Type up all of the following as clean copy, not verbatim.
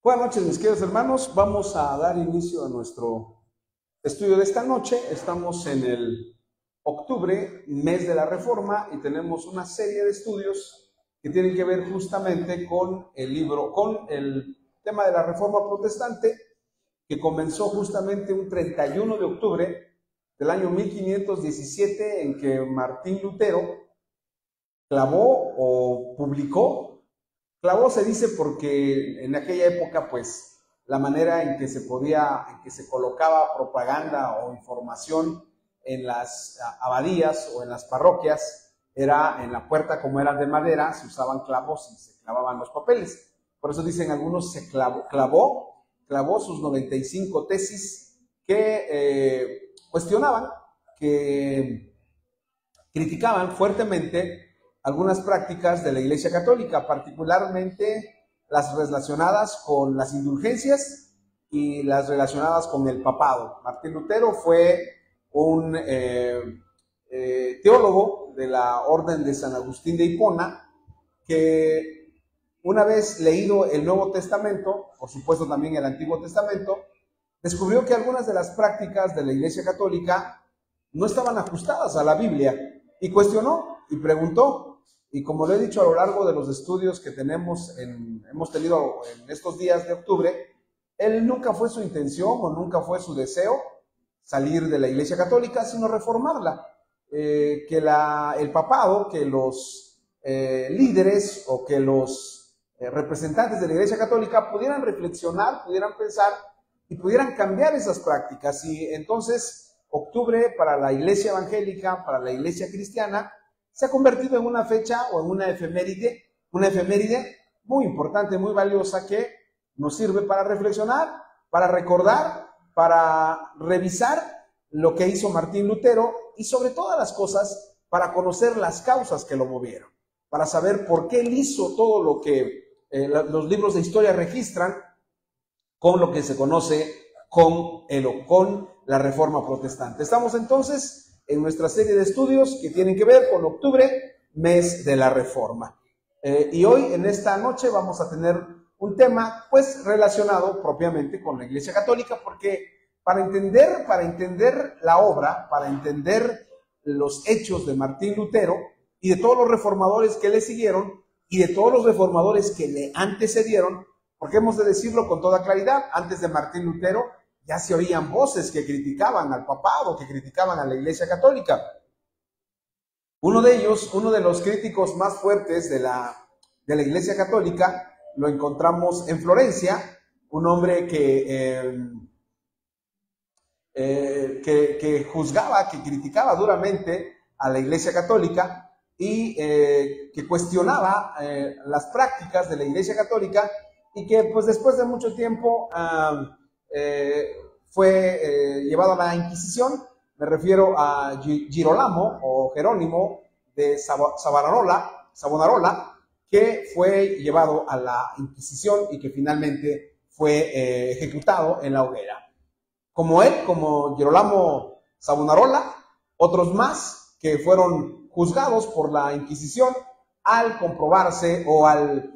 Buenas noches, mis queridos hermanos. Vamos a dar inicio a nuestro estudio de esta noche. Estamos en el octubre, mes de la Reforma, y tenemos una serie de estudios que tienen que ver justamente con el tema de la Reforma Protestante, que comenzó justamente un 31 de octubre del año 1517, en que Martín Lutero clavó o publicó. Clavó se dice porque en aquella época, pues, la manera en que se colocaba propaganda o información en las abadías o en las parroquias era en la puerta. Como eran de madera, se usaban clavos y se clavaban los papeles. Por eso dicen algunos, se clavó sus 95 tesis que cuestionaban, que criticaban fuertemente algunas prácticas de la Iglesia Católica, particularmente las relacionadas con las indulgencias y las relacionadas con el papado. Martín Lutero fue un teólogo de la Orden de San Agustín de Hipona, que una vez leído el Nuevo Testamento, por supuesto también el Antiguo Testamento, descubrió que algunas de las prácticas de la Iglesia Católica no estaban ajustadas a la Biblia, y cuestionó y preguntó. Y como lo he dicho a lo largo de los estudios que hemos tenido en estos días de octubre, él nunca fue su intención o nunca fue su deseo salir de la Iglesia Católica, sino reformarla. Que el papado, que los líderes o que los representantes de la Iglesia Católica pudieran reflexionar, pudieran pensar y pudieran cambiar esas prácticas. Y entonces octubre para la Iglesia evangélica, para la Iglesia cristiana, se ha convertido en una fecha o en una efeméride muy importante, muy valiosa, que nos sirve para reflexionar, para recordar, para revisar lo que hizo Martín Lutero y, sobre todas las cosas, para conocer las causas que lo movieron, para saber por qué él hizo todo lo que los libros de historia registran con lo que se conoce con la Reforma Protestante. Estamos entonces en nuestra serie de estudios que tienen que ver con octubre, mes de la Reforma. Y hoy, en esta noche, vamos a tener un tema, pues, relacionado propiamente con la Iglesia Católica, porque para entender la obra, para entender los hechos de Martín Lutero y de todos los reformadores que le siguieron y de todos los reformadores que le antecedieron, porque hemos de decirlo con toda claridad, antes de Martín Lutero ya se oían voces que criticaban al papado, que criticaban a la Iglesia Católica. Uno de ellos, uno de los críticos más fuertes de la Iglesia Católica, lo encontramos en Florencia, un hombre que juzgaba, que criticaba duramente a la Iglesia Católica y que cuestionaba las prácticas de la Iglesia Católica, y que, pues, después de mucho tiempo fue llevado a la Inquisición. Me refiero a Girolamo o Jerónimo de Savonarola, que fue llevado a la Inquisición y que finalmente fue ejecutado en la hoguera. Como él, como Girolamo Savonarola, otros más que fueron juzgados por la Inquisición al comprobarse o al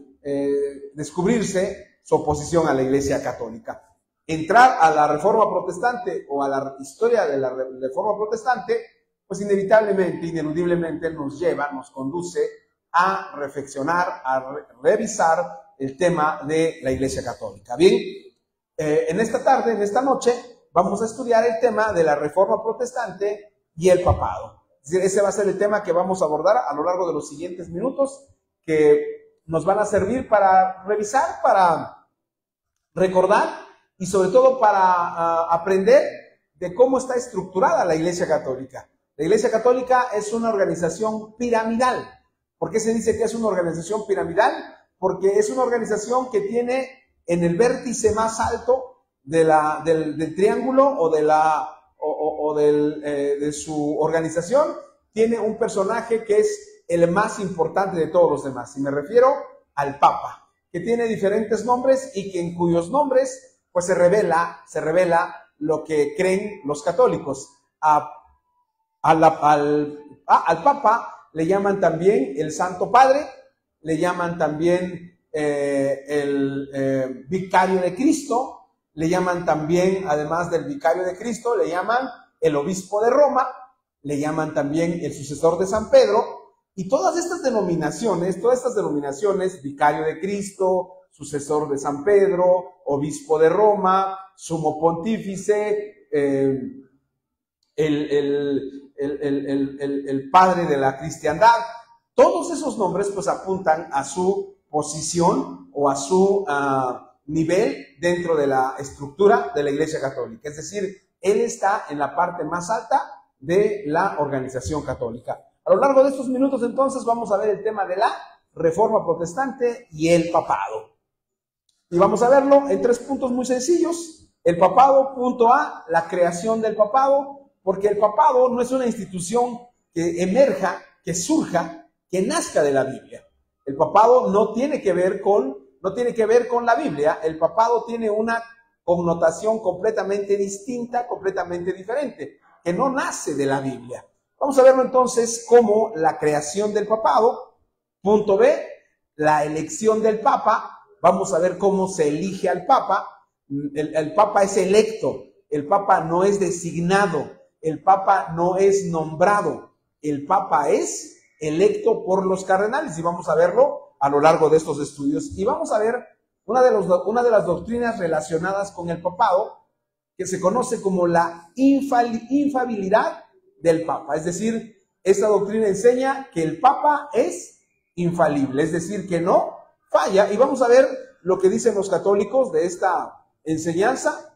descubrirse su oposición a la Iglesia Católica. Entrar a la Reforma Protestante o a la historia de la Reforma Protestante, pues inevitablemente, ineludiblemente nos conduce a reflexionar, a revisar el tema de la Iglesia Católica. Bien, en esta tarde, en esta noche, vamos a estudiar el tema de la Reforma Protestante y el papado. Es decir, ese va a ser el tema que vamos a abordar a lo largo de los siguientes minutos, que nos van a servir para revisar, para recordar y sobre todo para aprender de cómo está estructurada la Iglesia Católica. La Iglesia Católica es una organización piramidal. ¿Por qué se dice que es una organización piramidal? Porque es una organización que tiene en el vértice más alto del triángulo o de su organización, tiene un personaje que es el más importante de todos los demás. Y me refiero al Papa, que tiene diferentes nombres y en cuyos nombres pues se revela lo que creen los católicos. Al Papa le llaman también el Santo Padre, le llaman también vicario de Cristo, le llaman también, además del vicario de Cristo, le llaman el obispo de Roma, le llaman también el sucesor de San Pedro, y todas estas denominaciones, vicario de Cristo, sucesor de San Pedro, obispo de Roma, sumo pontífice, el padre de la cristiandad, todos esos nombres pues apuntan a su posición o a su nivel dentro de la estructura de la Iglesia Católica. Es decir, él está en la parte más alta de la organización católica. A lo largo de estos minutos entonces vamos a ver el tema de la Reforma Protestante y el papado. Y vamos a verlo en 3 puntos muy sencillos. El papado, punto A, la creación del papado, porque el papado no es una institución que emerja, que surja, que nazca de la Biblia. El papado no tiene que ver con la Biblia. El papado tiene una connotación completamente distinta, completamente diferente, que no nace de la Biblia. Vamos a verlo entonces como la creación del papado. Punto B, la elección del papa. Vamos a ver cómo se elige al papa. El papa es electo, el papa no es designado, el papa no es nombrado, el papa es electo por los cardenales, y vamos a verlo a lo largo de estos estudios. Y vamos a ver una de las doctrinas relacionadas con el papado, que se conoce como la infalibilidad del papa. Es decir, esta doctrina enseña que el papa es infalible, es decir, que no falla. Y vamos a ver lo que dicen los católicos de esta enseñanza.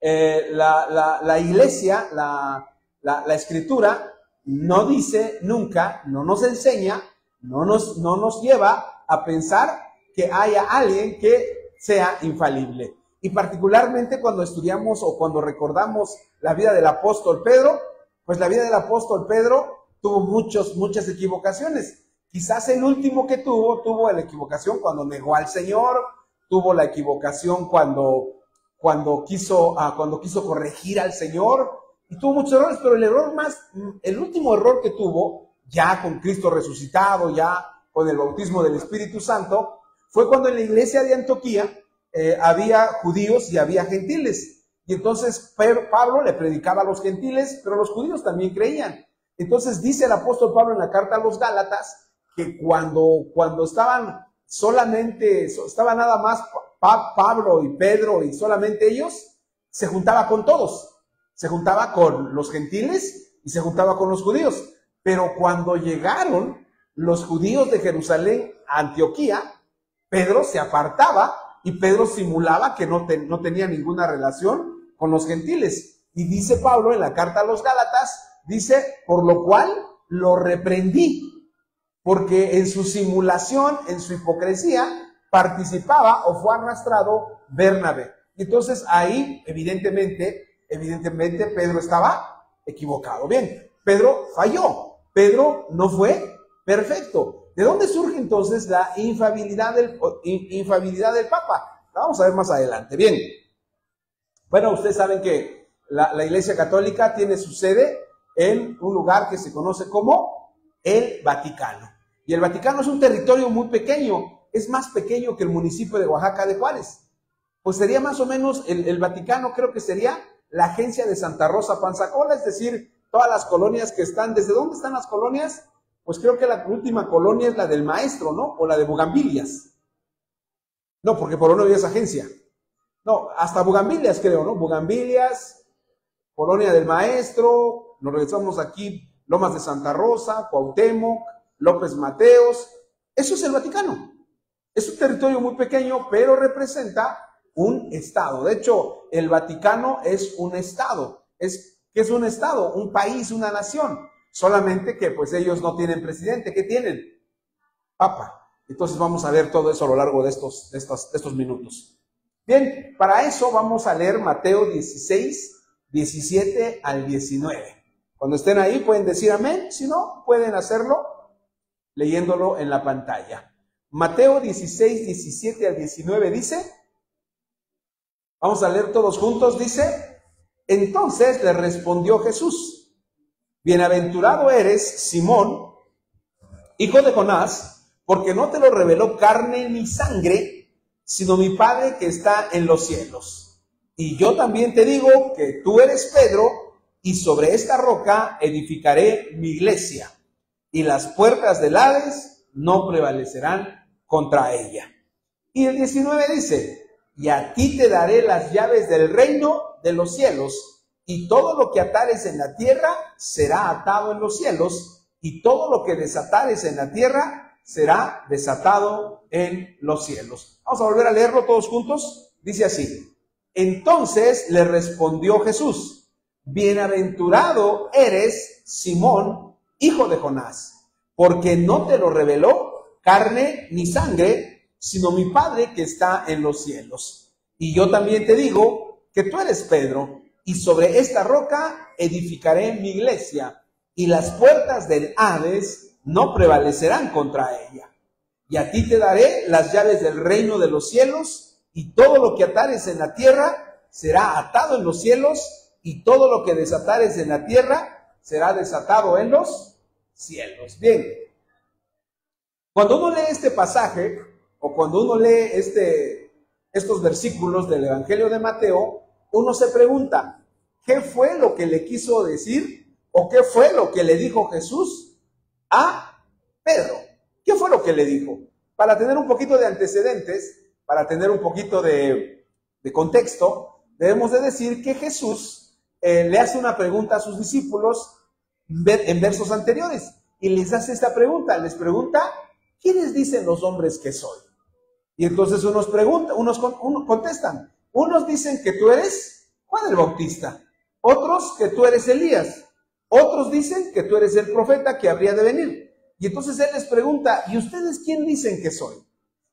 La iglesia, la escritura, no dice nunca, no nos enseña, no nos lleva a pensar que haya alguien que sea infalible. Y particularmente cuando estudiamos o cuando recordamos la vida del apóstol Pedro, pues la vida del apóstol Pedro tuvo muchas equivocaciones. Quizás el último que tuvo la equivocación cuando negó al Señor, tuvo la equivocación cuando quiso corregir al Señor, y tuvo muchos errores, pero el último error que tuvo, ya con Cristo resucitado, ya con el bautismo del Espíritu Santo, fue cuando en la iglesia de Antioquía había judíos y había gentiles. Y entonces Pablo le predicaba a los gentiles, pero los judíos también creían. Entonces dice el apóstol Pablo en la carta a los Gálatas que cuando estaban nada más Pablo y Pedro y solamente ellos, se juntaba con todos. Se juntaba con los gentiles y se juntaba con los judíos. Pero cuando llegaron los judíos de Jerusalén a Antioquía, Pedro se apartaba y Pedro simulaba que no tenía ninguna relación con los gentiles. Y dice Pablo en la carta a los Gálatas, dice, por lo cual lo reprendí, porque en su simulación, en su hipocresía, participaba o fue arrastrado Bernabé. Y entonces ahí, evidentemente, Pedro estaba equivocado. Bien, Pedro falló, Pedro no fue perfecto. ¿De dónde surge entonces la infalibilidad del Papa? La vamos a ver más adelante. Bien, bueno, ustedes saben que la Iglesia Católica tiene su sede en un lugar que se conoce como el Vaticano. Y el Vaticano es un territorio muy pequeño, es más pequeño que el municipio de Oaxaca de Juárez. Pues sería más o menos, el Vaticano creo que sería la agencia de Santa Rosa Panzacola, es decir, todas las colonias que están. ¿Desde dónde están las colonias? Pues creo que la última colonia es la del Maestro, ¿no? O la de Bugambilias. No, porque por uno había esa agencia. No, hasta Bugambilias creo, ¿no? Bugambilias, Colonia del Maestro, nos regresamos aquí, Lomas de Santa Rosa, Cuauhtémoc, López Mateos. Eso es el Vaticano. Es un territorio muy pequeño, pero representa un estado. De hecho, el Vaticano es un estado. ¿Qué es un estado? Un país, una nación. Solamente que pues ellos no tienen presidente. ¿Qué tienen? Papa. Entonces vamos a ver todo eso a lo largo de estos minutos. Bien, para eso vamos a leer Mateo 16, 17 al 19. Cuando estén ahí pueden decir amén. Si no, pueden hacerlo leyéndolo en la pantalla. Mateo 16, 17 al 19 dice, vamos a leer todos juntos, dice, entonces le respondió Jesús, bienaventurado eres, Simón, hijo de Jonás, porque no te lo reveló carne ni sangre, sino mi Padre que está en los cielos. Y yo también te digo que tú eres Pedro, y sobre esta roca edificaré mi iglesia, y las puertas del Hades no prevalecerán contra ella. Y el 19 dice, y a ti te daré las llaves del reino de los cielos, y todo lo que atares en la tierra será atado en los cielos, y todo lo que desatares en la tierra será desatado en los cielos. Vamos a volver a leerlo todos juntos. Dice así, entonces le respondió Jesús, bienaventurado eres, Simón, hijo de Jonás, porque no te lo reveló carne ni sangre, sino mi Padre que está en los cielos. Y yo también te digo que tú eres Pedro, y sobre esta roca edificaré mi iglesia, y las puertas del Hades no prevalecerán contra ella. Y a ti te daré las llaves del reino de los cielos, y todo lo que atares en la tierra será atado en los cielos, y todo lo que desatares en la tierra será desatado en los cielos. Bien, cuando uno lee este pasaje, o cuando uno lee estos versículos del Evangelio de Mateo, uno se pregunta, ¿qué fue lo que le quiso decir? ¿O qué fue lo que le dijo Jesús a Pedro? ¿Qué fue lo que le dijo? Para tener un poquito de antecedentes, para tener un poquito de contexto, debemos de decir que Jesús le hace una pregunta a sus discípulos en versos anteriores, y les hace esta pregunta, les pregunta, ¿quiénes dicen los hombres que soy? Y entonces unos contestan, unos dicen que tú eres Juan el Bautista, otros que tú eres Elías, otros dicen que tú eres el profeta que habría de venir. Y entonces él les pregunta, ¿y ustedes quién dicen que soy?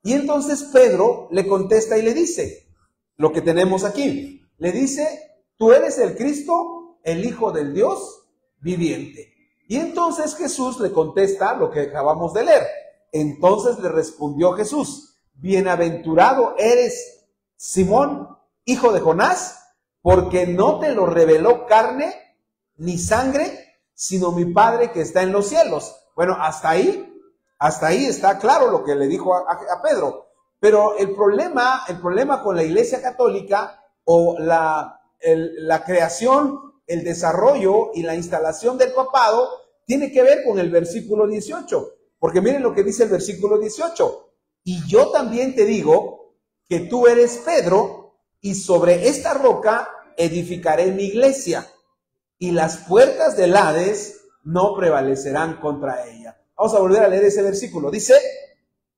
Y entonces Pedro le contesta y le dice, lo que tenemos aquí, le dice, tú eres el Cristo, el Hijo del Dios viviente. Y entonces Jesús le contesta lo que acabamos de leer. Entonces le respondió Jesús, bienaventurado eres, Simón, hijo de Jonás, porque no te lo reveló carne ni sangre, sino mi Padre que está en los cielos. Bueno, hasta ahí está claro lo que le dijo a Pedro. Pero el problema con la Iglesia Católica, o la creación, el desarrollo y la instalación del papado, tiene que ver con el versículo 18. Porque miren lo que dice el versículo 18. Y yo también te digo que tú eres Pedro, y sobre esta roca edificaré mi iglesia, y las puertas del Hades no prevalecerán contra ella. Vamos a volver a leer ese versículo. Dice,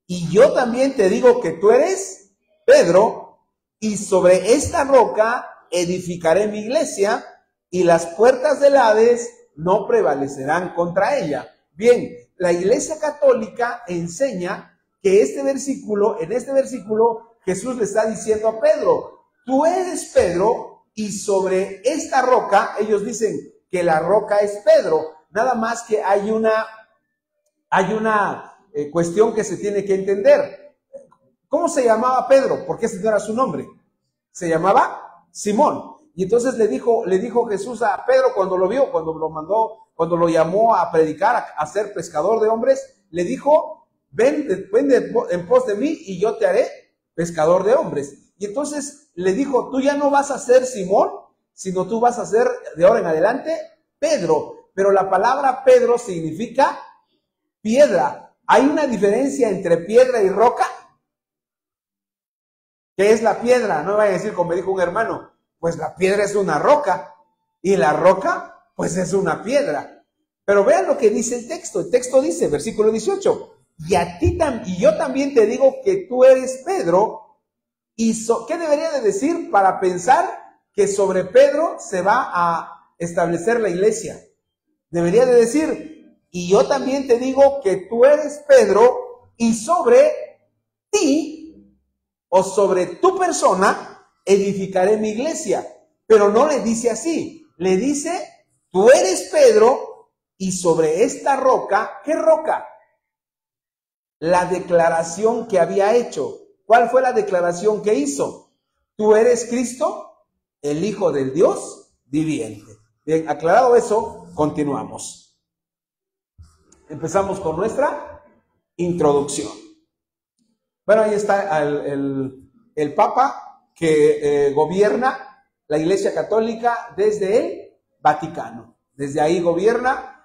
y yo también te digo que tú eres Pedro, y sobre esta roca edificaré mi iglesia, y las puertas del Hades no prevalecerán contra ella. Bien, la Iglesia Católica enseña que en este versículo, Jesús le está diciendo a Pedro, tú eres Pedro, y sobre esta roca, ellos dicen que la roca es Pedro, nada más que hay una cuestión que se tiene que entender. ¿Cómo se llamaba Pedro? Porque ese no era su nombre. Se llamaba Simón. Y entonces le dijo Jesús a Pedro cuando lo vio, cuando lo llamó a predicar, a ser pescador de hombres, le dijo, ven en pos de mí y yo te haré pescador de hombres. Y entonces le dijo, tú ya no vas a ser Simón, sino tú vas a ser de ahora en adelante Pedro. Pero la palabra Pedro significa piedra. ¿Hay una diferencia entre piedra y roca? ¿Qué es la piedra? No me vayan a decir, como me dijo un hermano, pues la piedra es una roca, y la roca, pues es una piedra. Pero vean lo que dice el texto. El texto dice, versículo 18, y yo también te digo que tú eres Pedro. ¿Qué debería de decir para pensar que sobre Pedro se va a establecer la iglesia? Debería de decir, y yo también te digo que tú eres Pedro, y sobre ti, o sobre tu persona, edificaré mi iglesia. Pero no le dice así, le dice, tú eres Pedro, y sobre esta roca, ¿qué roca? La declaración que había hecho. ¿Cuál fue la declaración que hizo? Tú eres Cristo, el Hijo del Dios viviente. Bien, aclarado eso, continuamos. Empezamos con nuestra introducción. Bueno, ahí está el Papa que gobierna la Iglesia Católica desde el Vaticano. Desde ahí gobierna.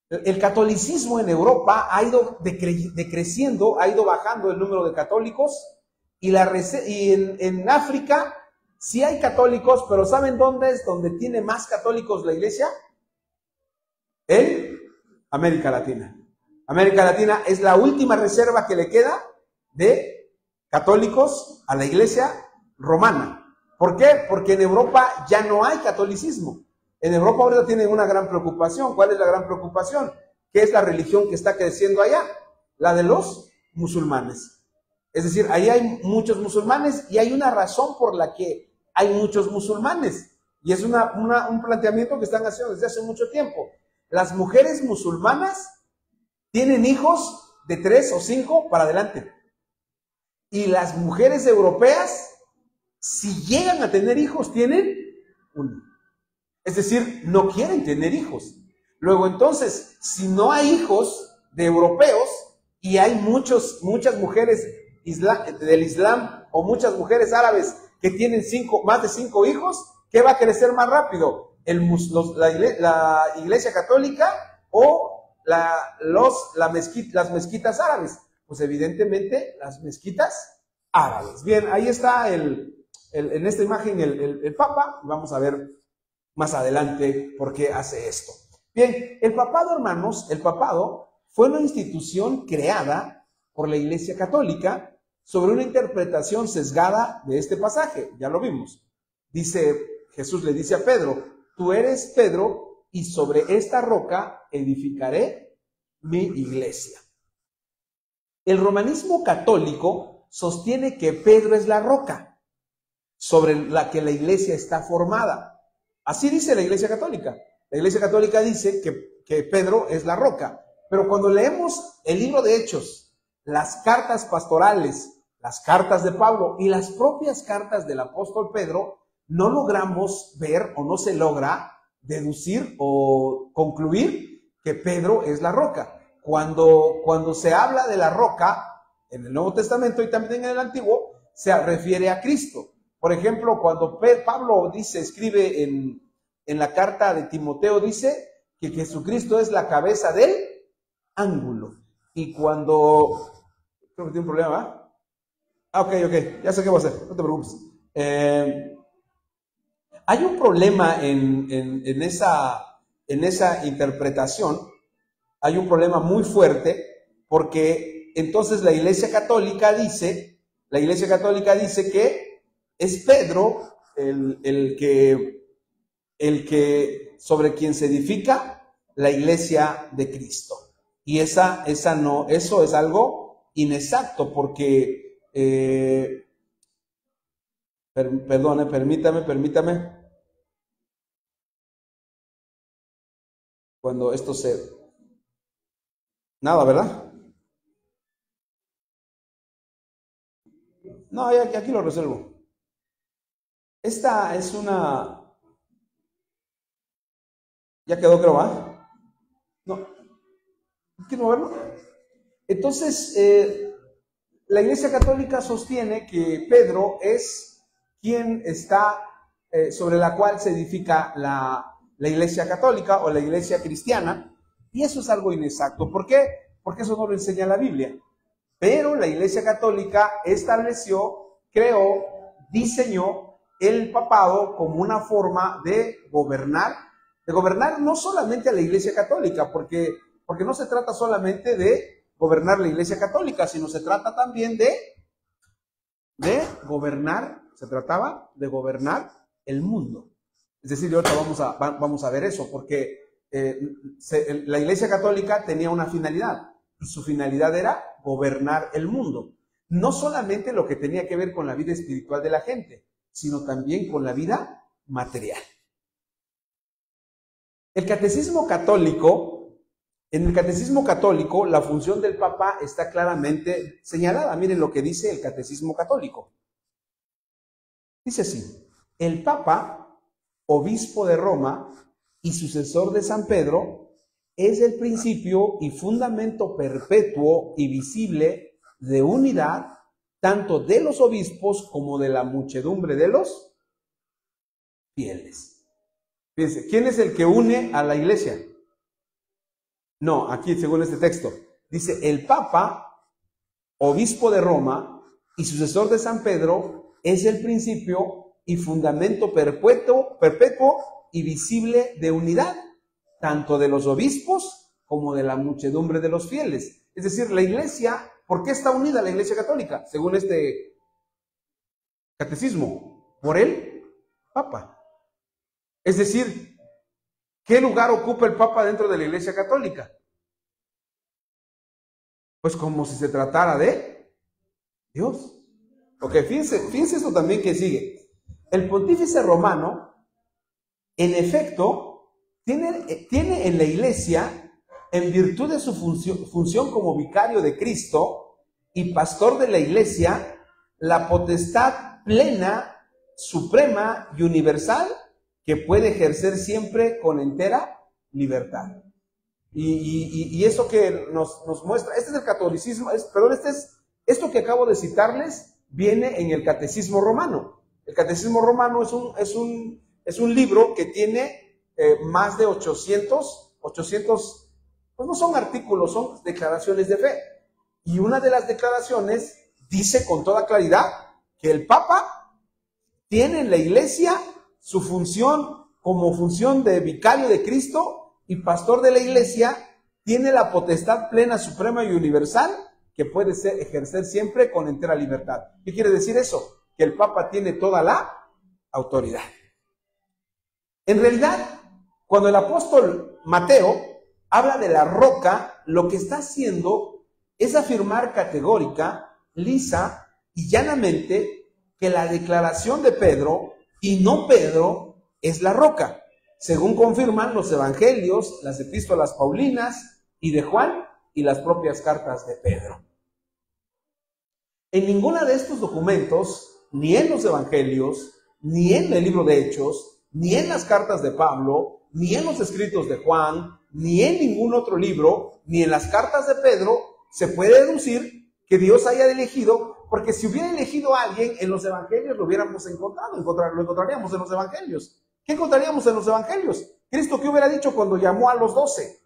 El catolicismo en Europa ha ido decreciendo, ha ido bajando el número de católicos, y en África sí hay católicos, pero ¿saben dónde es donde tiene más católicos la Iglesia? En América Latina. América Latina es la última reserva que le queda de católicos a la Iglesia romana. ¿Por qué? Porque en Europa ya no hay catolicismo. En Europa ahora tienen una gran preocupación. ¿Cuál es la gran preocupación? ¿Qué es la religión que está creciendo allá? La de los musulmanes. Es decir, ahí hay muchos musulmanes, y hay una razón por la que hay muchos musulmanes. Y es un planteamiento que están haciendo desde hace mucho tiempo. Las mujeres musulmanas tienen hijos de 3 o 5 para adelante. Y las mujeres europeas, si llegan a tener hijos, tienen 1. Es decir, no quieren tener hijos. Luego, entonces, si no hay hijos de europeos y hay muchas mujeres del Islam o muchas mujeres árabes que tienen más de 5 hijos, ¿qué va a crecer más rápido? La Iglesia Católica o las mezquitas árabes. Pues evidentemente las mezquitas árabes. Bien, ahí está en esta imagen el Papa. Vamos a ver más adelante por qué hace esto. Bien, el papado, hermanos, el papado fue una institución creada por la Iglesia Católica sobre una interpretación sesgada de este pasaje. Ya lo vimos. Jesús le dice a Pedro: tú eres Pedro, y sobre esta roca edificaré mi iglesia. El romanismo católico sostiene que Pedro es la roca sobre la que la iglesia está formada. Así dice la Iglesia Católica. La Iglesia Católica dice que Pedro es la roca. Pero cuando leemos el libro de Hechos, las cartas pastorales, las cartas de Pablo y las propias cartas del apóstol Pedro, no logramos ver, o no se logra deducir o concluir que Pedro es la roca. Cuando se habla de la roca en el Nuevo Testamento y también en el Antiguo, se refiere a Cristo. Por ejemplo, cuando Pablo escribe en la carta de Timoteo, dice que Jesucristo es la cabeza del ángulo. Y creo que tiene un problema, ¿verdad? Ok, ya sé qué voy a hacer, no te preocupes. Hay un problema en esa interpretación. Hay un problema muy fuerte, porque entonces la Iglesia Católica dice que es Pedro el que sobre quien se edifica la iglesia de Cristo. Y eso es algo inexacto, porque permítame. Cuando esto nada, ¿verdad? No, aquí lo resuelvo. Esta es ya quedó, creo, ¿ah? No. ¿Quieres moverlo? Entonces, la Iglesia Católica sostiene que Pedro es quien está sobre la cual se edifica la Iglesia Católica o la Iglesia Cristiana, y eso es algo inexacto. ¿Por qué? Porque eso no lo enseña la Biblia. Pero la Iglesia Católica diseñó el papado como una forma de gobernar no solamente a la Iglesia Católica, porque no se trata solamente de gobernar la Iglesia Católica, sino se trata también se trataba de gobernar el mundo. Es decir, ahorita vamos a ver eso, porque la Iglesia Católica tenía una finalidad, y su finalidad era gobernar el mundo. No solamente lo que tenía que ver con la vida espiritual de la gente, sino también con la vida material. En el Catecismo Católico, la función del Papa está claramente señalada. Miren lo que dice el Catecismo Católico. Dice así: el Papa, obispo de Roma y sucesor de San Pedro, es el principio y fundamento perpetuo y visible de unidad, tanto de los obispos como de la muchedumbre de los fieles. Fíjense, ¿quién es el que une a la iglesia? No, aquí según este texto, dice el Papa, obispo de Roma y sucesor de San Pedro, es el principio y fundamento perpetuo y visible de unidad, tanto de los obispos como de la muchedumbre de los fieles. Es decir, la iglesia, ¿por qué está unida la iglesia católica? Según este catecismo, por el Papa. Es decir, ¿qué lugar ocupa el Papa dentro de la iglesia católica? Pues como si se tratara de Dios. Ok, fíjense esto también que sigue. El pontífice romano, en efecto, tiene en la iglesia, en virtud de su función como vicario de Cristo y pastor de la iglesia, la potestad plena, suprema y universal que puede ejercer siempre con entera libertad. Y eso que nos muestra, este es el catolicismo, esto que acabo de citarles viene en el Catecismo Romano. El Catecismo Romano es un libro que tiene más de 800, pues no son artículos, son declaraciones de fe. Y una de las declaraciones dice con toda claridad que el Papa tiene en la iglesia su función como función de vicario de Cristo y pastor de la iglesia, tiene la potestad plena, suprema y universal que puede ejercer siempre con entera libertad. ¿Qué quiere decir eso? Que el Papa tiene toda la autoridad. En realidad, cuando el apóstol Mateo habla de la roca, lo que está haciendo es afirmar categórica, lisa y llanamente que la declaración de Pedro y no Pedro es la roca, según confirman los evangelios, las epístolas paulinas y de Juan y las propias cartas de Pedro. En ninguna de estos documentos, ni en los evangelios, ni en el libro de Hechos, ni en las cartas de Pablo, ni en los escritos de Juan, ni en ningún otro libro, ni en las cartas de Pedro, se puede deducir que Dios haya elegido, porque si hubiera elegido a alguien, en los evangelios lo hubiéramos encontrado, lo encontraríamos en los evangelios. ¿Qué encontraríamos en los evangelios? Cristo, ¿qué hubiera dicho cuando llamó a los 12?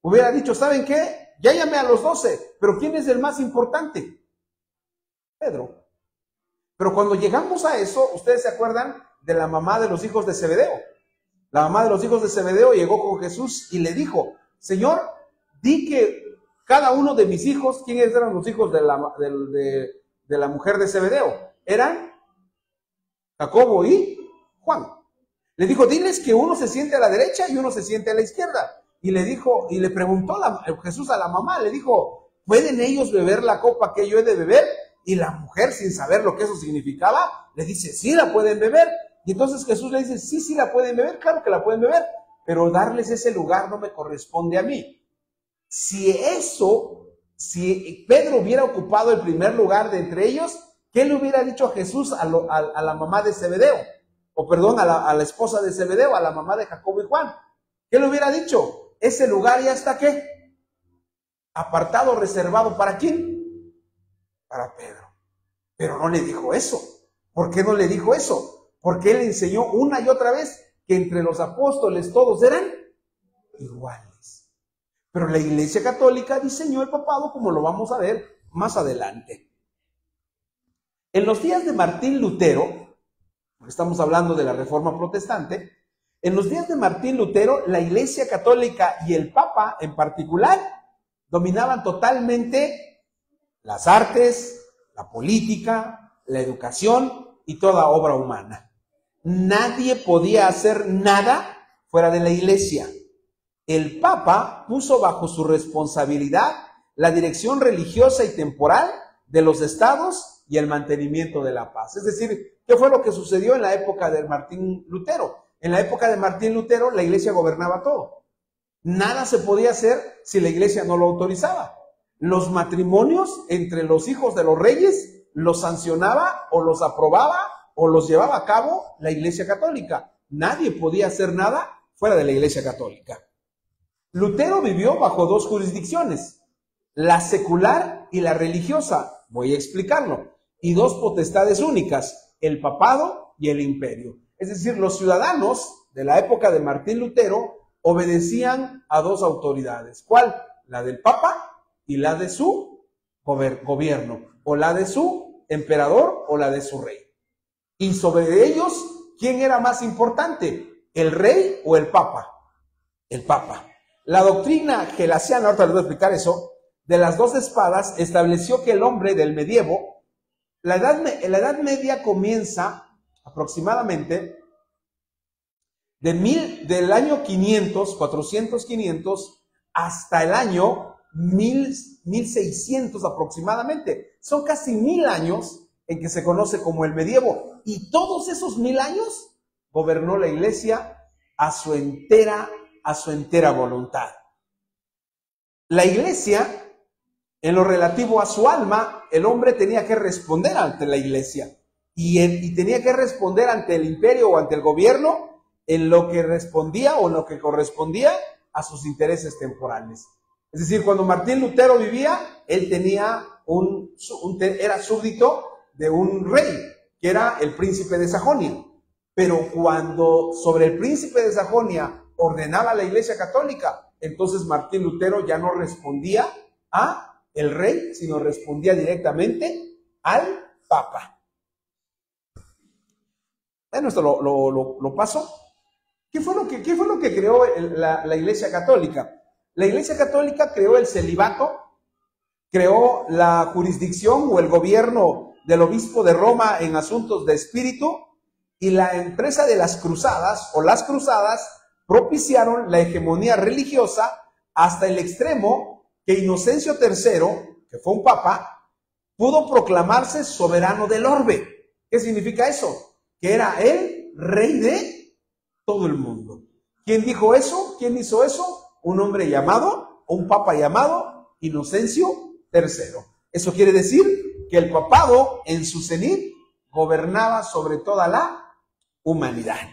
Hubiera dicho, ¿saben qué? Ya llamé a los 12, pero ¿quién es el más importante? Pedro. Pero cuando llegamos a eso, ustedes se acuerdan de la mamá de los hijos de Zebedeo. La mamá de los hijos de Zebedeo llegó con Jesús y le dijo, Señor, di que cada uno de mis hijos, ¿quiénes eran los hijos de la mujer de Zebedeo? Eran Jacobo y Juan. Le dijo, diles que uno se siente a la derecha y uno se siente a la izquierda. Y le dijo, y le preguntó Jesús a la mamá, le dijo, ¿pueden ellos beber la copa que yo he de beber? Y la mujer, sin saber lo que eso significaba, le dice, sí la pueden beber. Y entonces Jesús le dice, sí la pueden beber, claro que la pueden beber, pero darles ese lugar no me corresponde a mí. Si Pedro hubiera ocupado el primer lugar de entre ellos, ¿qué le hubiera dicho a Jesús a la mamá de Zebedeo? O perdón, a la esposa de Zebedeo, a la mamá de Jacobo y Juan. ¿Qué le hubiera dicho? Ese lugar ya está, ¿qué? Apartado, reservado, ¿para quién? Para Pedro. Pero no le dijo eso. ¿Por qué no le dijo eso? Porque él enseñó una y otra vez que entre los apóstoles todos eran iguales. Pero la Iglesia Católica diseñó el papado como lo vamos a ver más adelante. En los días de Martín Lutero, porque estamos hablando de la Reforma Protestante, en los días de Martín Lutero, la Iglesia Católica y el Papa en particular dominaban totalmente las artes, la política, la educación y toda obra humana. Nadie podía hacer nada fuera de la Iglesia. El Papa puso bajo su responsabilidad la dirección religiosa y temporal de los estados y el mantenimiento de la paz. Es decir, ¿qué fue lo que sucedió en la época de Martín Lutero? En la época de Martín Lutero, la iglesia gobernaba todo. Nada se podía hacer si la iglesia no lo autorizaba. Los matrimonios entre los hijos de los reyes los sancionaba o los aprobaba o los llevaba a cabo la Iglesia Católica. Nadie podía hacer nada fuera de la Iglesia Católica. Lutero vivió bajo dos jurisdicciones, la secular y la religiosa. Voy a explicarlo. y dos potestades únicas, el papado y el imperio. Es decir, los ciudadanos de la época de Martín Lutero obedecían a dos autoridades. ¿Cuál? La del Papa y la de su gobierno, o la de su emperador o la de su rey. Y sobre ellos, ¿quién era más importante? ¿El rey o el Papa? El Papa. La doctrina gelasiana, ahorita les voy a explicar eso, de las dos espadas, estableció que el hombre del medievo, la edad media comienza aproximadamente del año 500, 400, 500, hasta el año 1600 aproximadamente. Son casi 1000 años en que se conoce como el medievo. Y todos esos 1000 años gobernó la iglesia a su entera voluntad. La iglesia, en lo relativo a su alma, el hombre tenía que responder ante la iglesia. Y tenía que responder ante el imperio o ante el gobierno en lo que respondía o en lo que correspondía a sus intereses temporales. Es decir, cuando Martín Lutero vivía, él tenía era súbdito de un rey, que era el príncipe de Sajonia. Pero cuando sobre el príncipe de Sajonia ordenaba la Iglesia Católica, entonces Martín Lutero ya no respondía a el rey, sino respondía directamente al Papa. Bueno, esto lo paso. ¿Qué fue lo que creó la Iglesia Católica? La Iglesia Católica creó el celibato, creó la jurisdicción o el gobierno del obispo de Roma en asuntos de espíritu, y la empresa de las cruzadas o las cruzadas propiciaron la hegemonía religiosa hasta el extremo que Inocencio III, que fue un papa, pudo proclamarse soberano del orbe. ¿Qué significa eso? Que era el rey de todo el mundo. ¿Quién dijo eso? ¿Quién hizo eso? Un hombre llamado, un papa llamado Inocencio III. Eso quiere decir que el papado en su cenit gobernaba sobre toda la humanidad.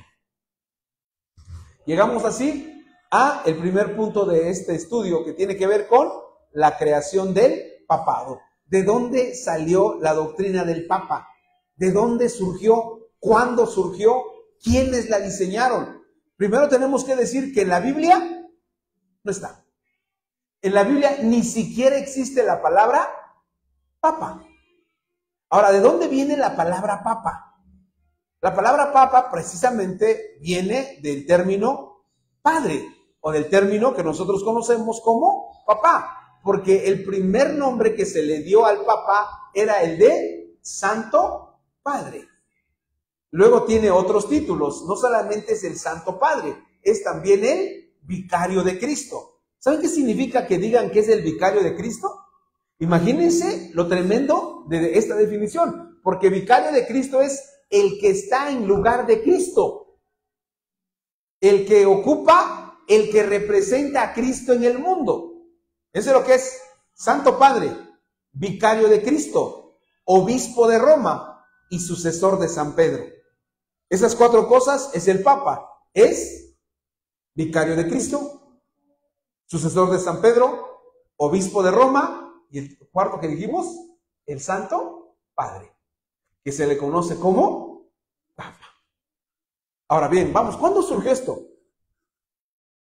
Llegamos así a el primer punto de este estudio, que tiene que ver con la creación del papado. ¿De dónde salió la doctrina del papa? ¿De dónde surgió? ¿Cuándo surgió? ¿Quiénes la diseñaron? Primero tenemos que decir que en la Biblia no está. En la Biblia ni siquiera existe la palabra papa. Ahora, ¿de dónde viene la palabra papa? La palabra papa precisamente viene del término padre, o del término que nosotros conocemos como papá, porque el primer nombre que se le dio al papa era el de Santo Padre. Luego tiene otros títulos, no solamente es el Santo Padre, es también el Vicario de Cristo. ¿Saben qué significa que digan que es el Vicario de Cristo? Imagínense lo tremendo de esta definición, porque Vicario de Cristo es el que está en lugar de Cristo, el que ocupa, el que representa a Cristo en el mundo. Eso es lo que es Santo Padre, Vicario de Cristo, Obispo de Roma y sucesor de San Pedro. Esas cuatro cosas es el Papa. Es Vicario de Cristo, sucesor de San Pedro, Obispo de Roma, y el cuarto que dijimos, el Santo Padre, que se le conoce como Papa. Ahora bien, vamos, ¿cuándo surgió esto?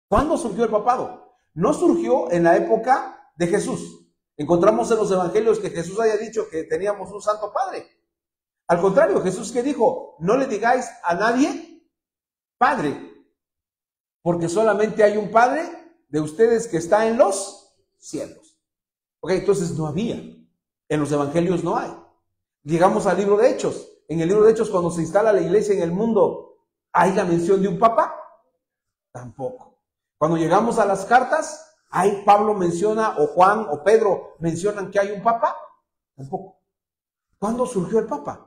¿Cuándo surgió el papado? No surgió en la época de Jesús. Encontramos en los evangelios que Jesús haya dicho que teníamos un Santo Padre. Al contrario, Jesús, ¿qué dijo? No le digáis a nadie Padre, porque solamente hay un Padre de ustedes que está en los cielos. Ok, entonces no había. En los evangelios no hay. Llegamos al libro de Hechos. En el libro de Hechos, cuando se instala la iglesia en el mundo, ¿hay la mención de un papa? Tampoco. Cuando llegamos a las cartas, ¿hay Pablo menciona, o Juan, o Pedro mencionan que hay un papa? Tampoco. ¿Cuándo surgió el papa?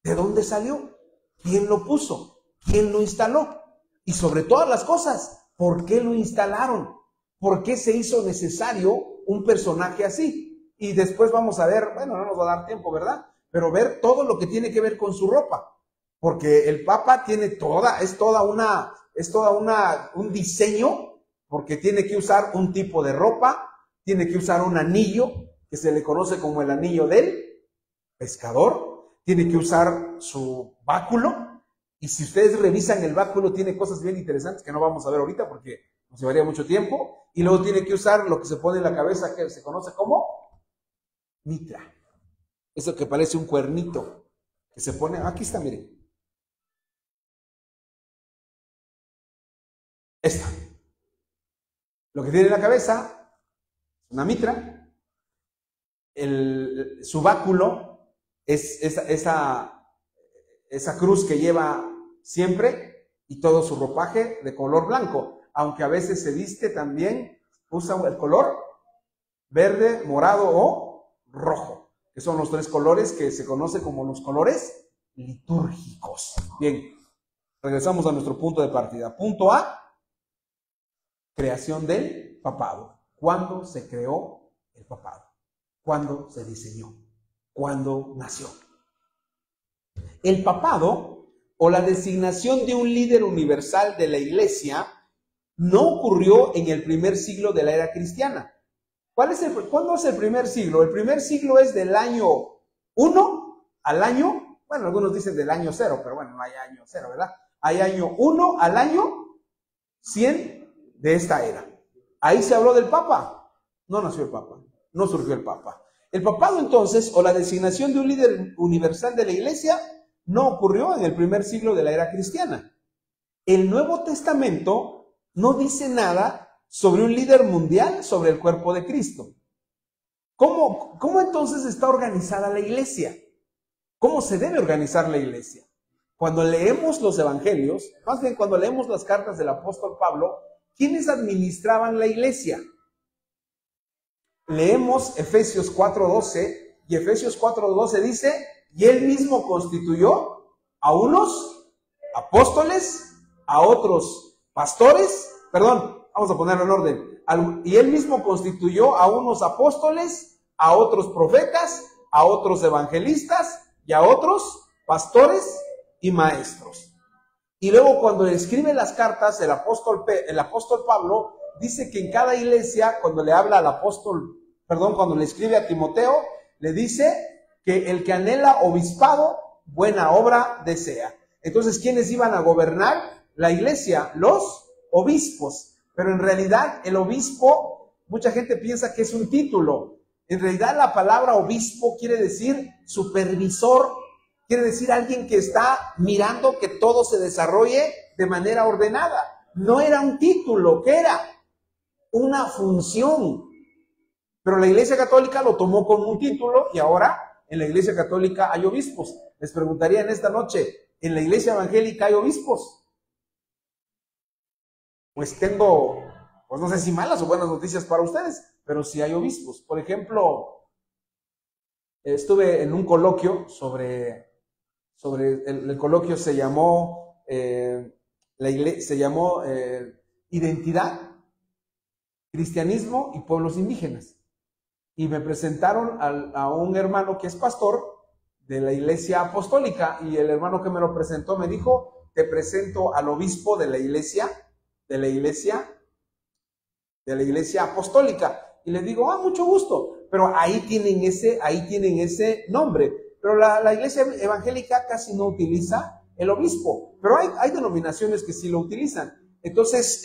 ¿De dónde salió? ¿Quién lo puso? ¿Quién lo instaló? Y sobre todas las cosas, ¿por qué lo instalaron? ¿Por qué se hizo necesario un personaje así? Y después vamos a ver, bueno, no nos va a dar tiempo, ¿verdad? Pero ver todo lo que tiene que ver con su ropa. Porque el Papa tiene un diseño, porque tiene que usar un tipo de ropa, tiene que usar un anillo, que se le conoce como el anillo del pescador, tiene que usar su báculo, y si ustedes revisan el báculo tiene cosas bien interesantes que no vamos a ver ahorita porque nos llevaría mucho tiempo, y luego tiene que usar lo que se pone en la cabeza que se conoce como mitra, eso que parece un cuernito que se pone, aquí está, miren, esta, lo que tiene en la cabeza, una mitra, su báculo es esa cruz que lleva siempre, y todo su ropaje de color blanco, aunque a veces se viste también, usa el color verde, morado o rojo, que son los tres colores que se conocen como los colores litúrgicos. Bien, regresamos a nuestro punto de partida. Punto A, creación del papado. ¿Cuándo se creó el papado? ¿Cuándo se diseñó? ¿Cuándo nació? El papado, o la designación de un líder universal de la iglesia, no ocurrió en el primer siglo de la era cristiana. ¿Cuándo es el primer siglo? El primer siglo es del año 1 al año, bueno, algunos dicen del año 0, pero bueno, no hay año 0, ¿verdad? Hay año 1 al año 100 de esta era. Ahí se habló del Papa. No nació el Papa, no surgió el Papa. El papado entonces, o la designación de un líder universal de la iglesia, no ocurrió en el primer siglo de la era cristiana. El Nuevo Testamento no dice nada sobre un líder mundial sobre el cuerpo de Cristo. ¿Cómo entonces está organizada la iglesia? ¿Cómo se debe organizar la iglesia? Cuando leemos los evangelios, más bien cuando leemos las cartas del apóstol Pablo, ¿quiénes administraban la iglesia? Leemos Efesios 4:12, y Efesios 4:12 dice, y él mismo constituyó a unos apóstoles, a otros pastores, vamos a ponerlo en orden, y él mismo constituyó a unos apóstoles, a otros profetas, a otros evangelistas, y a otros pastores y maestros. Y luego cuando escribe las cartas, el apóstol Pablo dice que en cada iglesia, cuando le habla al cuando le escribe a Timoteo, le dice que el que anhela obispado, buena obra desea. Entonces, ¿quiénes iban a gobernar la iglesia? Los obispos. Pero en realidad el obispo, mucha gente piensa que es un título. En realidad la palabra obispo quiere decir supervisor, quiere decir alguien que está mirando que todo se desarrolle de manera ordenada. No era un título, ¿qué era? Una función. Pero la Iglesia Católica lo tomó como un título, y ahora en la Iglesia Católica hay obispos. Les preguntaría en esta noche, ¿en la Iglesia Evangélica hay obispos? Pues tengo, no sé si malas o buenas noticias para ustedes, pero sí hay obispos. Por ejemplo, estuve en un coloquio el coloquio se llamó Identidad, Cristianismo y Pueblos Indígenas. Y me presentaron a un hermano que es pastor de la iglesia apostólica, y el hermano que me lo presentó me dijo, te presento al obispo de la iglesia apostólica. Y le digo, mucho gusto, pero ahí tienen ese nombre. Pero la iglesia evangélica casi no utiliza el obispo, pero hay denominaciones que sí lo utilizan. Entonces,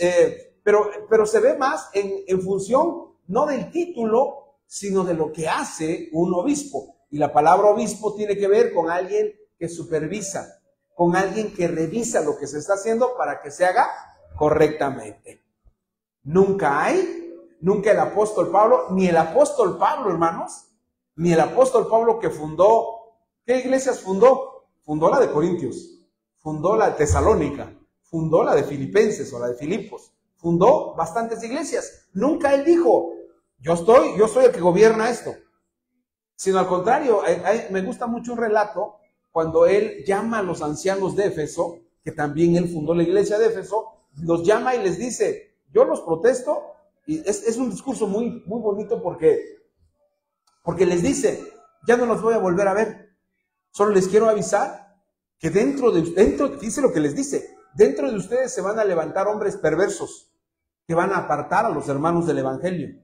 pero se ve más en función no del título, sino de lo que hace un obispo. Y la palabra obispo tiene que ver con alguien que supervisa, con alguien que revisa lo que se está haciendo para que se haga correctamente. Nunca el apóstol Pablo, ni el apóstol Pablo, hermanos, ni el apóstol Pablo que fundó, ¿qué iglesias fundó? Fundó la de Corintios, fundó la de Tesalónica, fundó la de Filipenses o la de Filipos, fundó bastantes iglesias. Nunca él dijo, yo soy el que gobierna esto. Sino al contrario, me gusta mucho un relato cuando él llama a los ancianos de Éfeso, que también él fundó la iglesia de Éfeso, los llama y les dice, yo los protesto, y es un discurso muy, muy bonito porque les dice, ya no los voy a volver a ver, solo les quiero avisar que dice lo que les dice, dentro de ustedes se van a levantar hombres perversos que van a apartar a los hermanos del evangelio.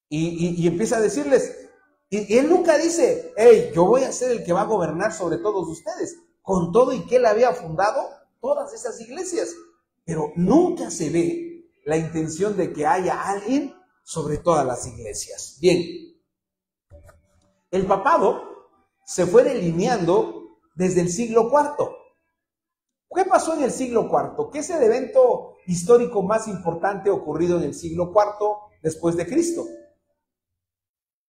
Y empieza a decirles, Y él nunca dice, hey, yo voy a ser el que va a gobernar sobre todos ustedes, con todo y que él había fundado todas esas iglesias. Pero nunca se ve la intención de que haya alguien sobre todas las iglesias. Bien, el papado se fue delineando desde el siglo IV. ¿Qué pasó en el siglo IV? ¿Qué es el evento histórico más importante ocurrido en el siglo IV después de Cristo?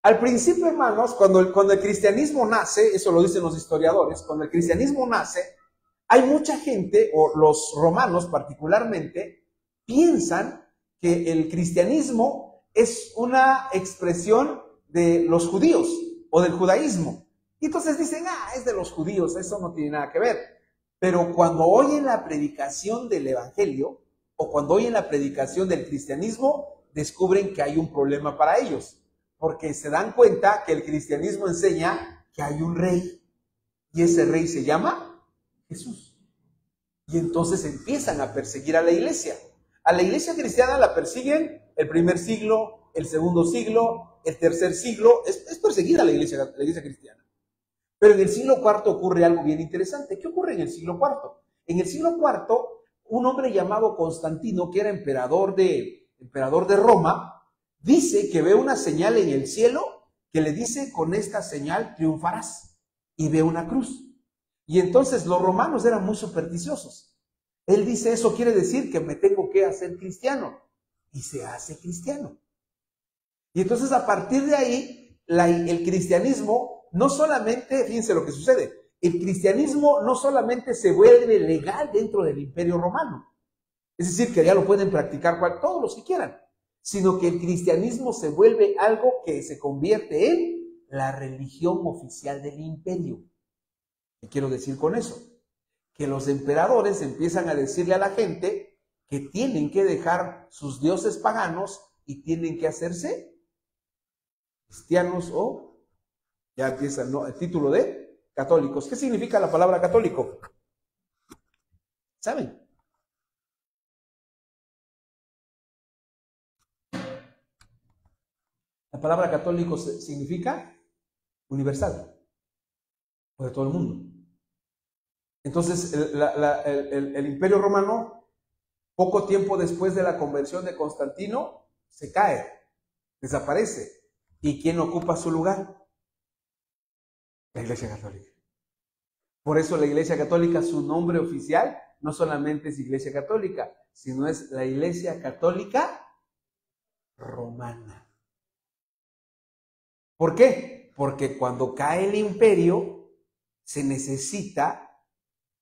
Al principio, hermanos, cuando el cristianismo nace, eso lo dicen los historiadores, cuando el cristianismo nace, hay mucha gente, o los romanos particularmente, piensan que el cristianismo es una expresión de los judíos o del judaísmo. Y entonces dicen, es de los judíos, eso no tiene nada que ver. Pero cuando oyen la predicación del evangelio, o cuando oyen la predicación del cristianismo, descubren que hay un problema para ellos. Porque se dan cuenta que el cristianismo enseña que hay un rey, y ese rey se llama Jesús. Y entonces empiezan a perseguir a la iglesia. A la iglesia cristiana la persiguen el primer siglo, el segundo siglo, el tercer siglo. Es perseguida la iglesia cristiana. Pero en el siglo IV ocurre algo bien interesante. ¿Qué ocurre en el siglo IV? En el siglo IV, un hombre llamado Constantino, que era emperador de Roma, dice que ve una señal en el cielo que le dice, con esta señal triunfarás, y ve una cruz. Y entonces los romanos eran muy supersticiosos. Él dice, eso quiere decir que me tengo que hacer cristiano, y se hace cristiano. Y entonces a partir de ahí, el cristianismo no solamente, fíjense lo que sucede, el cristianismo no solamente se vuelve legal dentro del Imperio Romano, es decir, que ya lo pueden practicar todos los que quieran, sino que el cristianismo se vuelve algo que se convierte en la religión oficial del imperio. ¿Qué quiero decir con eso? Que los emperadores empiezan a decirle a la gente que tienen que dejar sus dioses paganos y tienen que hacerse cristianos, o ya empieza el título de católicos. ¿Qué significa la palabra católico? ¿Saben? La palabra católico significa universal, o de todo el mundo. Entonces, el Imperio Romano, poco tiempo después de la conversión de Constantino, se cae, desaparece. ¿Y quién ocupa su lugar? La Iglesia Católica. Por eso la Iglesia Católica, su nombre oficial, no solamente es Iglesia Católica, sino es la Iglesia Católica Romana. ¿Por qué? Porque cuando cae el imperio, se necesita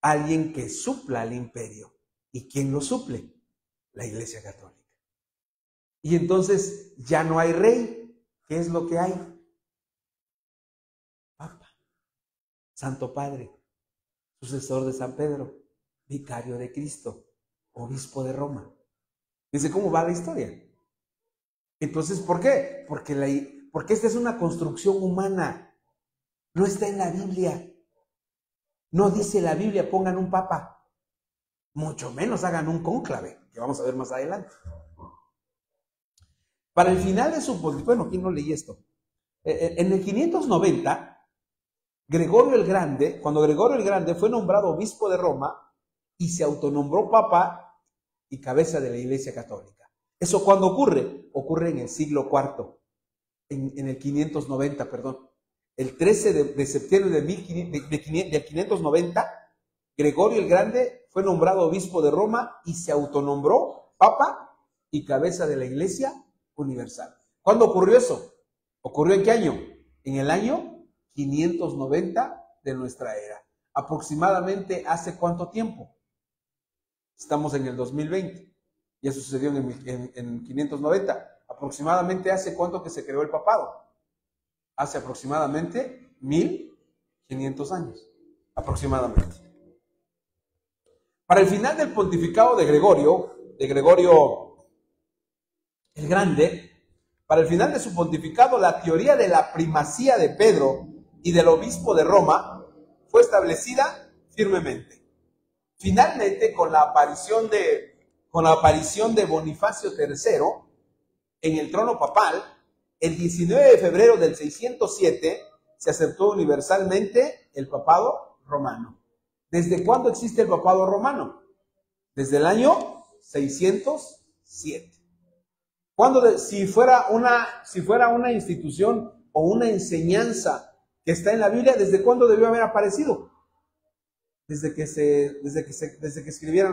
alguien que supla al imperio. ¿Y quién lo suple? La Iglesia Católica. Y entonces ya no hay rey. ¿Qué es lo que hay? Papa, Santo Padre, sucesor de San Pedro, vicario de Cristo, obispo de Roma. Dice, ¿cómo va la historia? Entonces, ¿por qué? Porque esta es una construcción humana. No está en la Biblia. No dice la Biblia, pongan un papa. Mucho menos hagan un cónclave, que vamos a ver más adelante. Para el final de su... Bueno, ¿quién no leí esto? En el 590, Gregorio el Grande, cuando Gregorio el Grande fue nombrado obispo de Roma y se autonombró papa y cabeza de la Iglesia Católica. ¿Eso cuándo ocurre? Ocurre en el siglo IV, en el 590, perdón. El 13 de septiembre del 590, Gregorio el Grande fue nombrado obispo de Roma y se autonombró papa y cabeza de la Iglesia Universal. ¿Cuándo ocurrió eso? ¿Ocurrió en qué año? En el año 590 de nuestra era. Aproximadamente ¿hace cuánto tiempo? Estamos en el 2020. Y eso sucedió en 590. Aproximadamente ¿hace cuánto que se creó el papado? Hace aproximadamente 1500 años. Aproximadamente. Para el final del pontificado de Gregorio el Grande, para el final de su pontificado, la teoría de la primacía de Pedro y del obispo de Roma fue establecida firmemente. Finalmente, con la aparición de Bonifacio III en el trono papal, el 19 de febrero del 607 se aceptó universalmente el papado romano. ¿Desde cuándo existe el papado romano? Desde el año 607. Si fuera una institución o una enseñanza que está en la Biblia, ¿desde cuándo debió haber aparecido? Desde que escribían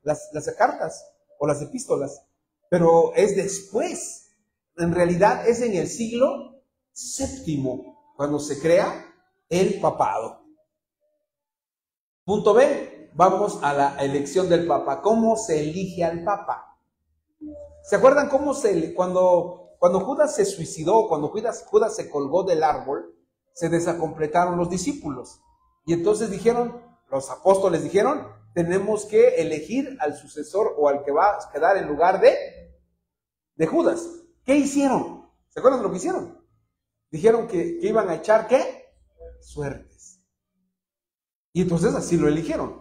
las cartas o las epístolas. Pero es después. En realidad es en el siglo VII cuando se crea el papado. Punto B. Vamos a la elección del papa. ¿Cómo se elige al papa? ¿Se acuerdan cuando Judas se suicidó, cuando Judas se colgó del árbol, se desacompletaron los discípulos? Y entonces los apóstoles dijeron, tenemos que elegir al sucesor o al que va a quedar en lugar de Judas. ¿Qué hicieron? ¿Se acuerdan de lo que hicieron? Dijeron que iban a echar, ¿qué? Suertes. Y entonces así lo eligieron.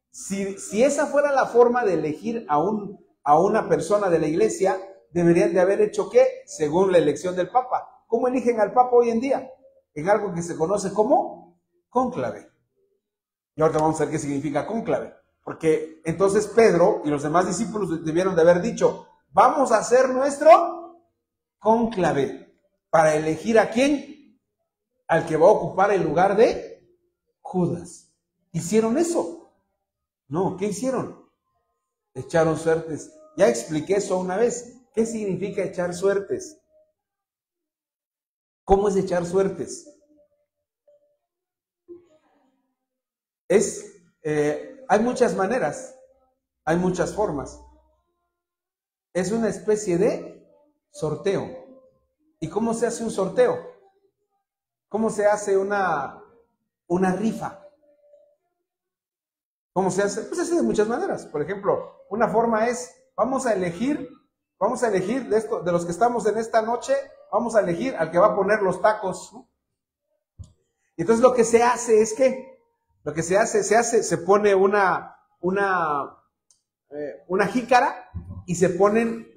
Si esa fuera la forma de elegir a una persona de la iglesia, deberían de haber hecho, ¿qué? Según la elección del papa. ¿Cómo eligen al papa hoy en día? En algo que se conoce como cónclave. Y ahorita vamos a ver qué significa cónclave. Porque entonces Pedro y los demás discípulos debieron de haber dicho, vamos a hacer nuestro cónclave para elegir ¿a quién? Al que va a ocupar el lugar de Judas. ¿Hicieron eso? No, ¿qué hicieron? Echaron suertes. Ya expliqué eso una vez. ¿Qué significa echar suertes? ¿Cómo es echar suertes? Hay muchas maneras, hay muchas formas. Es una especie de sorteo. ¿Y cómo se hace un sorteo? ¿Cómo se hace una rifa? ¿Cómo se hace? Pues se hace de muchas maneras. Por ejemplo, una forma es, vamos a elegir de los que estamos en esta noche, vamos a elegir al que va a poner los tacos, ¿no? Y entonces lo que se hace es que, se pone una jícara y se ponen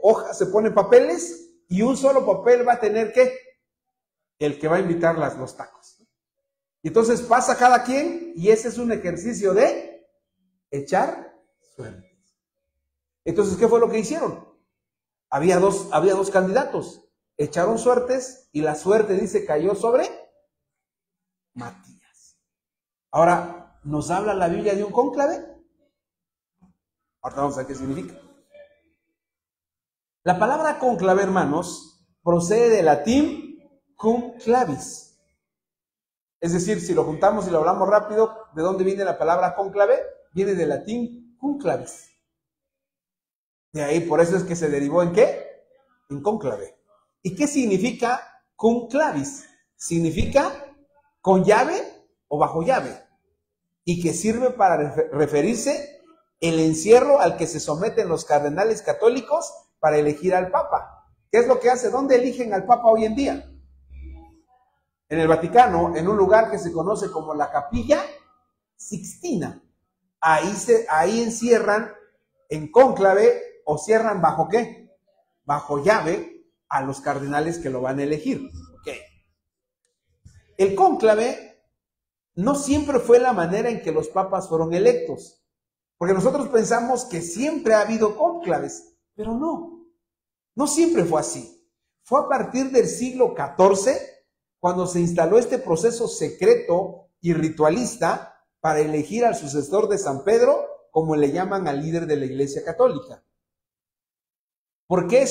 hojas, se ponen papeles y un solo papel va a tener ¿qué? El que va a invitar los tacos. Y entonces pasa cada quien y ese es un ejercicio de echar suertes. Entonces, ¿qué fue lo que hicieron? Había dos candidatos. Echaron suertes y la suerte, dice, cayó sobre Matías. Ahora, ¿nos habla la Biblia de un cónclave? Ahora vamos a ver qué significa. La palabra cónclave, hermanos, procede del latín cum clavis. Es decir, si lo juntamos y lo hablamos rápido, ¿de dónde viene la palabra cónclave? Viene del latín cum clavis. De ahí, por eso es que se derivó ¿en qué? En cónclave. ¿Y qué significa cum clavis? Significa con llave o bajo llave. Y que sirve para referirse el encierro al que se someten los cardenales católicos para elegir al Papa. ¿Qué es lo que hace? ¿Dónde eligen al Papa hoy en día? En el Vaticano, en un lugar que se conoce como la Capilla Sixtina. Ahí encierran en cónclave o cierran bajo ¿qué? Bajo llave a los cardenales que lo van a elegir. Okay. El cónclave no siempre fue la manera en que los papas fueron electos, porque nosotros pensamos que siempre ha habido cónclaves, pero no siempre fue así. Fue a partir del siglo XIV cuando se instaló este proceso secreto y ritualista para elegir al sucesor de San Pedro, como le llaman al líder de la Iglesia Católica. ¿Por qué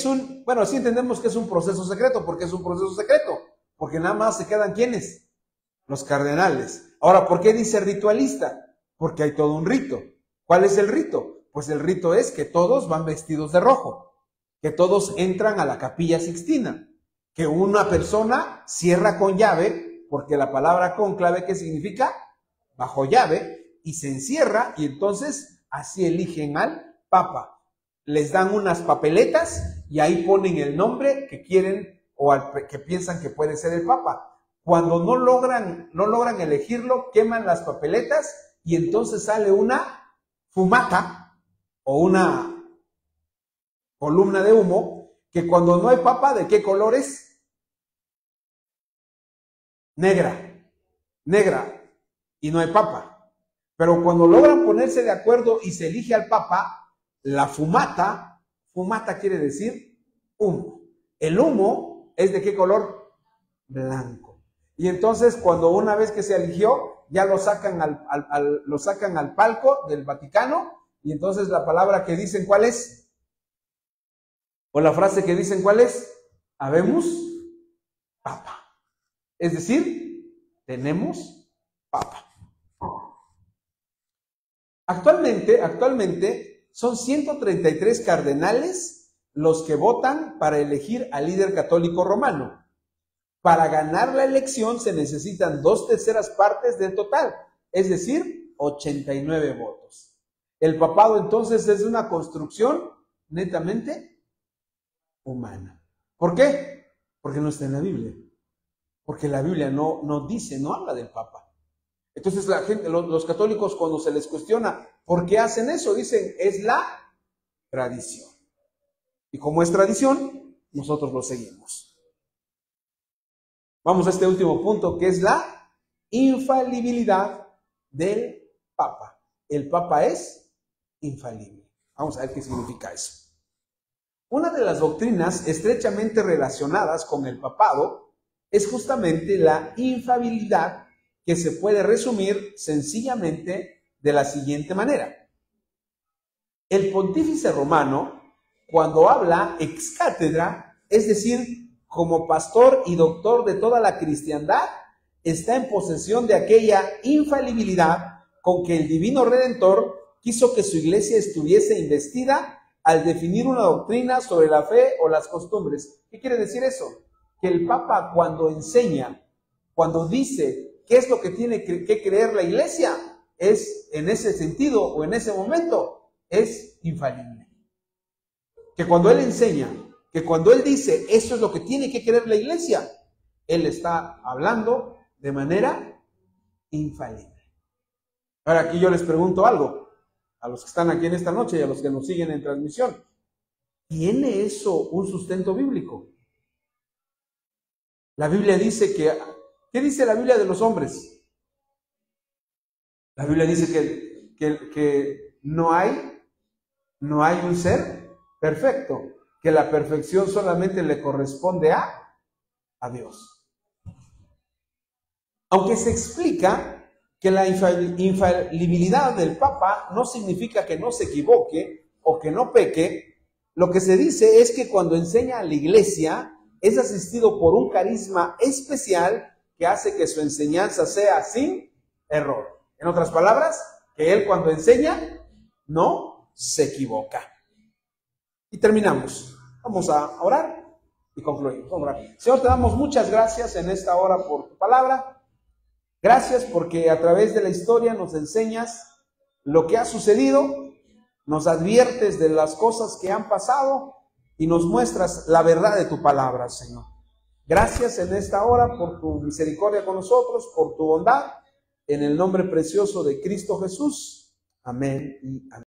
bueno, sí entendemos que es un proceso secreto? ¿Por qué es un proceso secreto? Porque nada más se quedan ¿quiénes? Los cardenales. Ahora, ¿por qué dice ritualista? Porque hay todo un rito. ¿Cuál es el rito? Pues el rito es que todos van vestidos de rojo, que todos entran a la Capilla Sixtina, que una persona cierra con llave, porque la palabra cónclave, ¿qué significa? Bajo llave, y se encierra, y entonces así eligen al Papa. Les dan unas papeletas y ahí ponen el nombre que quieren o que piensan que puede ser el Papa. Cuando no logran elegirlo, queman las papeletas y entonces sale una fumata o una columna de humo que cuando no hay papa, ¿de qué color es? Negra, negra, y no hay papa. Pero cuando logran ponerse de acuerdo y se elige al papa, la fumata, fumata quiere decir humo. El humo es ¿de qué color? Blanco. Y entonces cuando una vez que se eligió, ya lo sacan al palco del Vaticano, y entonces la palabra que dicen, ¿cuál es? O la frase que dicen, ¿cuál es? Habemos papa. Es decir, tenemos papa. Actualmente son 133 cardenales los que votan para elegir al líder católico romano. Para ganar la elección se necesitan 2/3 partes del total, es decir, 89 votos. El papado entonces es una construcción netamente humana. ¿Por qué? Porque no está en la Biblia. Porque la Biblia no dice, no habla del papa. Entonces la gente, los católicos, cuando se les cuestiona por qué hacen eso, dicen, es la tradición. Y como es tradición, nosotros lo seguimos. Vamos a este último punto, que es la infalibilidad del papa. El papa es infalible. Vamos a ver qué significa eso. Una de las doctrinas estrechamente relacionadas con el papado es justamente la infalibilidad, que se puede resumir sencillamente de la siguiente manera. El pontífice romano, cuando habla ex cátedra, es decir, como pastor y doctor de toda la cristiandad, está en posesión de aquella infalibilidad con que el divino Redentor quiso que su iglesia estuviese investida al definir una doctrina sobre la fe o las costumbres. ¿Qué quiere decir eso? Que el Papa, cuando enseña, cuando dice qué es lo que tiene que creer la iglesia, es en ese sentido o en ese momento, es infalible. Que cuando él enseña, que cuando él dice eso es lo que tiene que creer la iglesia, él está hablando de manera infalible. Ahora aquí yo les pregunto algo, a los que están aquí en esta noche y a los que nos siguen en transmisión. ¿Tiene eso un sustento bíblico? La Biblia dice que... ¿Qué dice la Biblia de los hombres? La Biblia dice que no hay un ser perfecto, que la perfección solamente le corresponde a Dios. Aunque se explica que la infalibilidad del Papa no significa que no se equivoque o que no peque, lo que se dice es que cuando enseña a la iglesia es asistido por un carisma especial que hace que su enseñanza sea sin error. En otras palabras, que él cuando enseña no se equivoca. Y terminamos. Vamos a orar y concluimos. Vamos a orar. Señor, te damos muchas gracias en esta hora por tu palabra. Gracias porque a través de la historia nos enseñas lo que ha sucedido, nos adviertes de las cosas que han pasado y nos muestras la verdad de tu palabra, Señor. Gracias en esta hora por tu misericordia con nosotros, por tu bondad, en el nombre precioso de Cristo Jesús. Amén y amén.